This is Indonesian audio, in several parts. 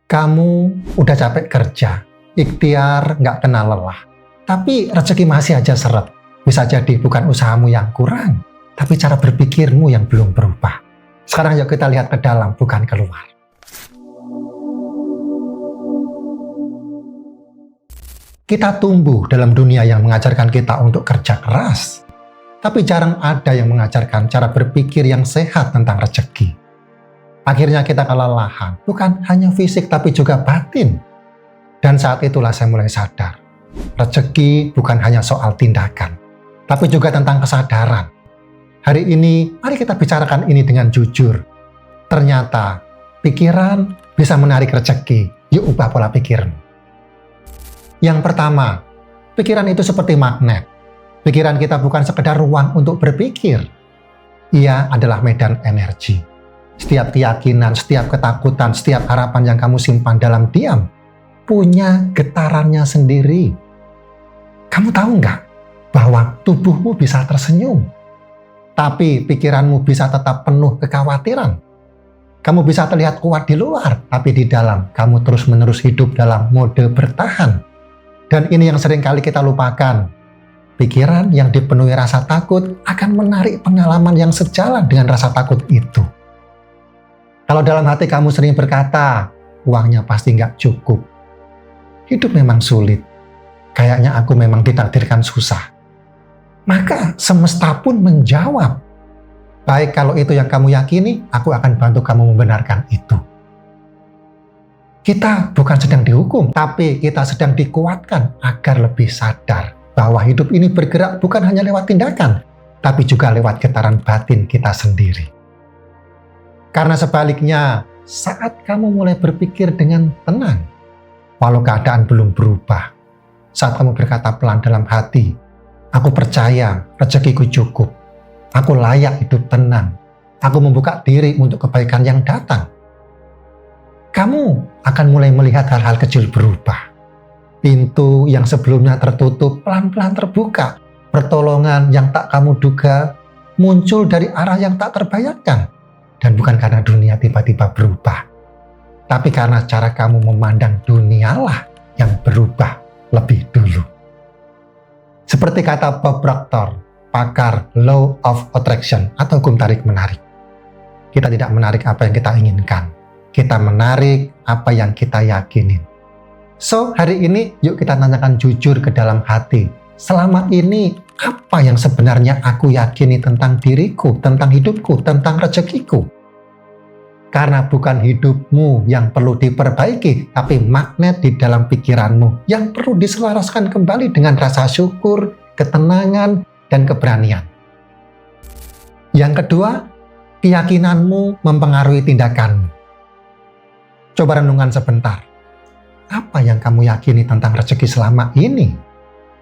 Kamu udah capek kerja, ikhtiar nggak kenal lelah. Tapi rezeki masih aja seret. Bisa jadi bukan usahamu yang kurang, tapi cara berpikirmu yang belum berubah. Sekarang yuk kita lihat ke dalam, bukan keluar. Kita tumbuh dalam dunia yang mengajarkan kita untuk kerja keras. Tapi jarang ada yang mengajarkan cara berpikir yang sehat tentang rezeki. Akhirnya kita kelelahan, bukan hanya fisik tapi juga batin. Dan saat itulah saya mulai sadar, rezeki bukan hanya soal tindakan, tapi juga tentang kesadaran. Hari ini, mari kita bicarakan ini dengan jujur. Ternyata, pikiran bisa menarik rezeki. Yuk ubah pola pikirmu. Yang pertama, pikiran itu seperti magnet. Pikiran kita bukan sekedar ruang untuk berpikir. Ia adalah medan energi. Setiap keyakinan, setiap ketakutan, setiap harapan yang kamu simpan dalam diam, punya getarannya sendiri. Kamu tahu nggak bahwa tubuhmu bisa tersenyum, tapi pikiranmu bisa tetap penuh kekhawatiran. Kamu bisa terlihat kuat di luar, tapi di dalam kamu terus-menerus hidup dalam mode bertahan. Dan ini yang sering kali kita lupakan. Pikiran yang dipenuhi rasa takut akan menarik pengalaman yang sejalan dengan rasa takut itu. Kalau dalam hati kamu sering berkata, uangnya pasti nggak cukup. Hidup memang sulit. Kayaknya aku memang ditakdirkan susah. Maka semesta pun menjawab, baik kalau itu yang kamu yakini, aku akan bantu kamu membenarkan itu. Kita bukan sedang dihukum, tapi kita sedang dikuatkan agar lebih sadar bahwa hidup ini bergerak bukan hanya lewat tindakan, tapi juga lewat getaran batin kita sendiri. Karena sebaliknya, saat kamu mulai berpikir dengan tenang, walau keadaan belum berubah, saat kamu berkata pelan dalam hati, aku percaya rezekiku cukup, aku layak hidup tenang, aku membuka diri untuk kebaikan yang datang, kamu akan mulai melihat hal-hal kecil berubah. Pintu yang sebelumnya tertutup pelan-pelan terbuka, pertolongan yang tak kamu duga muncul dari arah yang tak terbayangkan. Dan bukan karena dunia tiba-tiba berubah, tapi karena cara kamu memandang dunialah yang berubah lebih dulu. Seperti kata Bob Proctor, pakar Law of Attraction atau hukum tarik-menarik. Kita tidak menarik apa yang kita inginkan, kita menarik apa yang kita yakinin. So, hari ini yuk kita tanyakan jujur ke dalam hati. Selama ini, apa yang sebenarnya aku yakini tentang diriku, tentang hidupku, tentang rezekiku? Karena bukan hidupmu yang perlu diperbaiki, tapi magnet di dalam pikiranmu yang perlu diselaraskan kembali dengan rasa syukur, ketenangan, dan keberanian. Yang kedua, keyakinanmu mempengaruhi tindakanmu. Coba renungan sebentar. Apa yang kamu yakini tentang rezeki selama ini?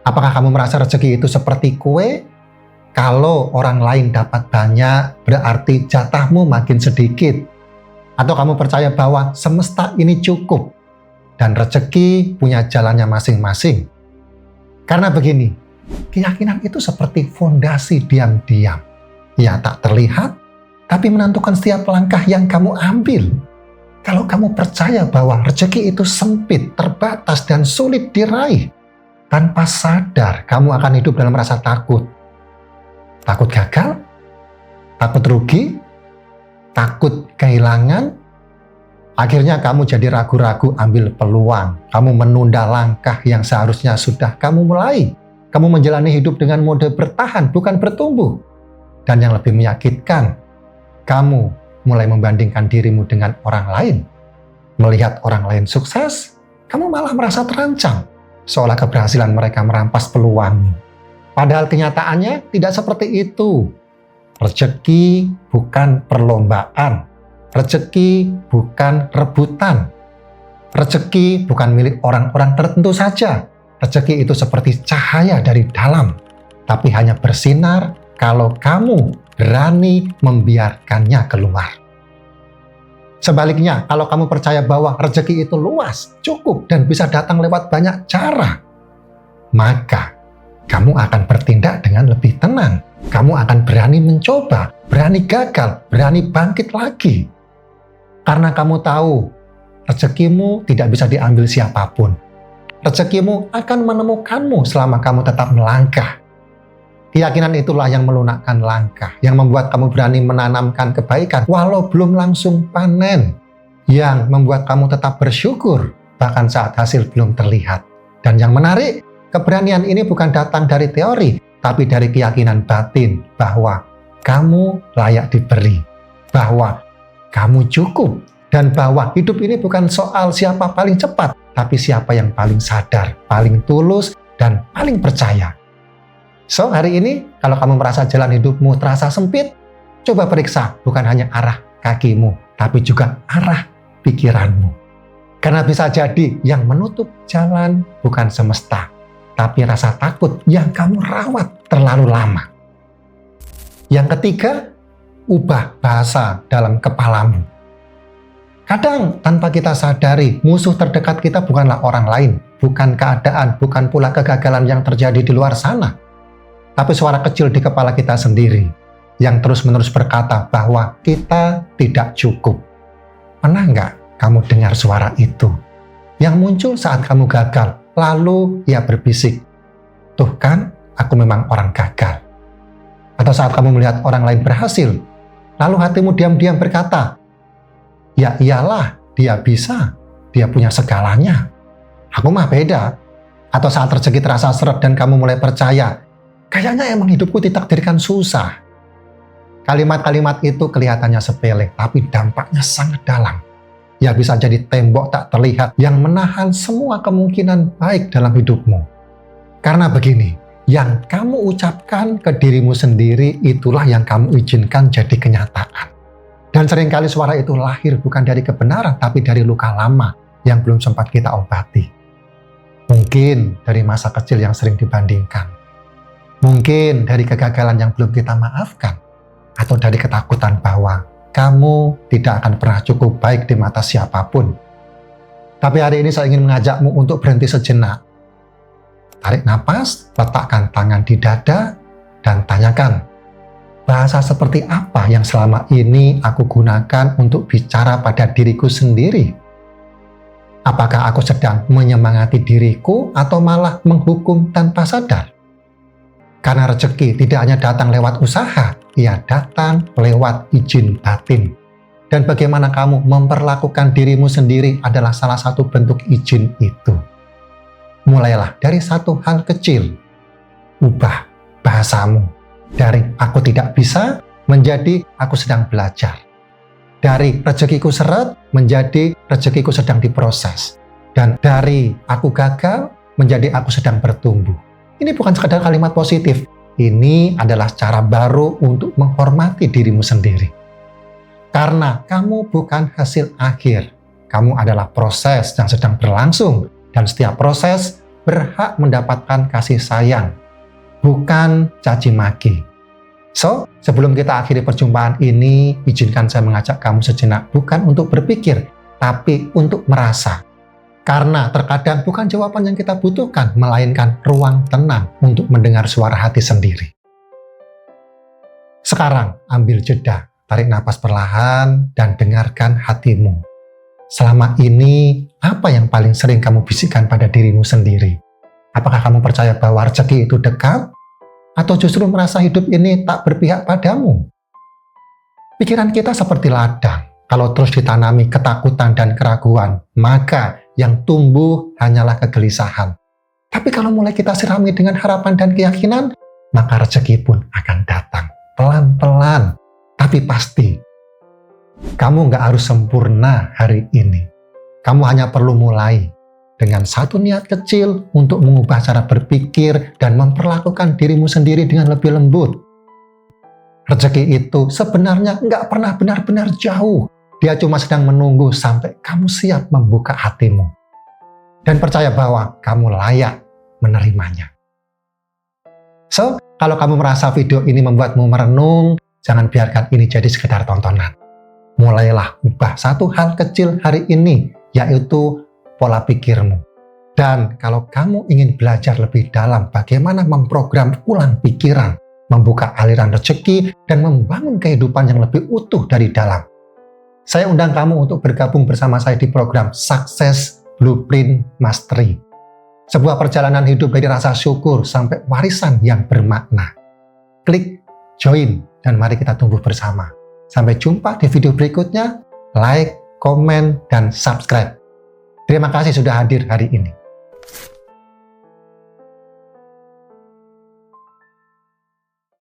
Apakah kamu merasa rezeki itu seperti kue? Kalau orang lain dapat banyak, berarti jatahmu makin sedikit. Atau kamu percaya bahwa semesta ini cukup dan rezeki punya jalannya masing-masing? Karena begini, keyakinan itu seperti fondasi diam-diam. Ya tak terlihat, tapi menentukan setiap langkah yang kamu ambil. Kalau kamu percaya bahwa rezeki itu sempit, terbatas, dan sulit diraih, tanpa sadar, kamu akan hidup dalam rasa takut. Takut gagal, takut rugi, takut kehilangan. Akhirnya kamu jadi ragu-ragu ambil peluang. Kamu menunda langkah yang seharusnya sudah kamu mulai. Kamu menjalani hidup dengan mode bertahan, bukan bertumbuh. Dan yang lebih menyakitkan, kamu mulai membandingkan dirimu dengan orang lain. Melihat orang lain sukses, kamu malah merasa terancam. Seolah keberhasilan mereka merampas peluangmu. Padahal kenyataannya tidak seperti itu. Rezeki bukan perlombaan. Rezeki bukan rebutan. Rezeki bukan milik orang-orang tertentu saja. Rezeki itu seperti cahaya dari dalam, tapi hanya bersinar kalau kamu berani membiarkannya keluar. Sebaliknya, kalau kamu percaya bahwa rezeki itu luas, cukup, dan bisa datang lewat banyak cara, maka kamu akan bertindak dengan lebih tenang. Kamu akan berani mencoba, berani gagal, berani bangkit lagi. Karena kamu tahu, rezekimu tidak bisa diambil siapapun. Rezekimu akan menemukanmu selama kamu tetap melangkah. Keyakinan itulah yang melunakkan langkah, yang membuat kamu berani menanamkan kebaikan walau belum langsung panen, yang membuat kamu tetap bersyukur bahkan saat hasil belum terlihat. Dan yang menarik, keberanian ini bukan datang dari teori, tapi dari keyakinan batin bahwa kamu layak diberi, bahwa kamu cukup, dan bahwa hidup ini bukan soal siapa paling cepat, tapi siapa yang paling sadar, paling tulus, dan paling percaya. So, hari ini, kalau kamu merasa jalan hidupmu terasa sempit, coba periksa bukan hanya arah kakimu, tapi juga arah pikiranmu. Karena bisa jadi yang menutup jalan bukan semesta, tapi rasa takut yang kamu rawat terlalu lama. Yang ketiga, ubah bahasa dalam kepalamu. Kadang tanpa kita sadari, musuh terdekat kita bukanlah orang lain, bukan keadaan, bukan pula kegagalan yang terjadi di luar sana. Tapi suara kecil di kepala kita sendiri, yang terus-menerus berkata bahwa kita tidak cukup. Pernah nggak kamu dengar suara itu? Yang muncul saat kamu gagal, lalu ia berbisik, "Tuh kan, aku memang orang gagal." Atau saat kamu melihat orang lain berhasil, lalu hatimu diam-diam berkata, "Ya iyalah, dia bisa, dia punya segalanya. Aku mah beda." Atau saat rezeki terasa seret dan kamu mulai percaya, "Kayaknya emang hidupku ditakdirkan susah." Kalimat-kalimat itu kelihatannya sepele, tapi dampaknya sangat dalam. Ya bisa jadi tembok tak terlihat yang menahan semua kemungkinan baik dalam hidupmu. Karena begini, yang kamu ucapkan ke dirimu sendiri itulah yang kamu izinkan jadi kenyataan. Dan seringkali suara itu lahir bukan dari kebenaran, tapi dari luka lama yang belum sempat kita obati. Mungkin dari masa kecil yang sering dibandingkan. Mungkin dari kegagalan yang belum kita maafkan. Atau dari ketakutan bahwa kamu tidak akan pernah cukup baik di mata siapapun. Tapi hari ini saya ingin mengajakmu untuk berhenti sejenak. Tarik napas, letakkan tangan di dada, dan tanyakan, bahasa seperti apa yang selama ini aku gunakan untuk bicara pada diriku sendiri? Apakah aku sedang menyemangati diriku atau malah menghukum tanpa sadar? Karena rezeki tidak hanya datang lewat usaha, ia datang lewat izin batin. Dan bagaimana kamu memperlakukan dirimu sendiri adalah salah satu bentuk izin itu. Mulailah dari satu hal kecil. Ubah bahasamu. Dari aku tidak bisa menjadi aku sedang belajar. Dari rezekiku seret menjadi rezekiku sedang diproses. Dan dari aku gagal menjadi aku sedang bertumbuh. Ini bukan sekadar kalimat positif. Ini adalah cara baru untuk menghormati dirimu sendiri. Karena kamu bukan hasil akhir. Kamu adalah proses yang sedang berlangsung. Dan setiap proses berhak mendapatkan kasih sayang. Bukan caci maki. So, sebelum kita akhiri perjumpaan ini, izinkan saya mengajak kamu sejenak bukan untuk berpikir, tapi untuk merasa. Karena terkadang bukan jawaban yang kita butuhkan, melainkan ruang tenang untuk mendengar suara hati sendiri. Sekarang, ambil jeda, tarik napas perlahan, dan dengarkan hatimu. Selama ini, apa yang paling sering kamu bisikkan pada dirimu sendiri? Apakah kamu percaya bahwa rezeki itu dekat? Atau justru merasa hidup ini tak berpihak padamu? Pikiran kita seperti ladang. Kalau terus ditanami ketakutan dan keraguan, maka yang tumbuh hanyalah kegelisahan. Tapi kalau mulai kita sirami dengan harapan dan keyakinan, maka rezeki pun akan datang. Pelan-pelan, tapi pasti. Kamu nggak harus sempurna hari ini. Kamu hanya perlu mulai dengan satu niat kecil untuk mengubah cara berpikir dan memperlakukan dirimu sendiri dengan lebih lembut. Rezeki itu sebenarnya nggak pernah benar-benar jauh. Dia cuma sedang menunggu sampai kamu siap membuka hatimu. Dan percaya bahwa kamu layak menerimanya. So, kalau kamu merasa video ini membuatmu merenung, jangan biarkan ini jadi sekedar tontonan. Mulailah ubah satu hal kecil hari ini, yaitu pola pikirmu. Dan kalau kamu ingin belajar lebih dalam bagaimana memprogram ulang pikiran, membuka aliran rezeki, dan membangun kehidupan yang lebih utuh dari dalam, Saya undang kamu untuk bergabung bersama saya di program Success Blueprint Mastery. Sebuah perjalanan hidup dari rasa syukur sampai warisan yang bermakna. Klik join dan mari kita tumbuh bersama. Sampai jumpa di video berikutnya. Like, komen, dan subscribe. Terima kasih sudah hadir hari ini.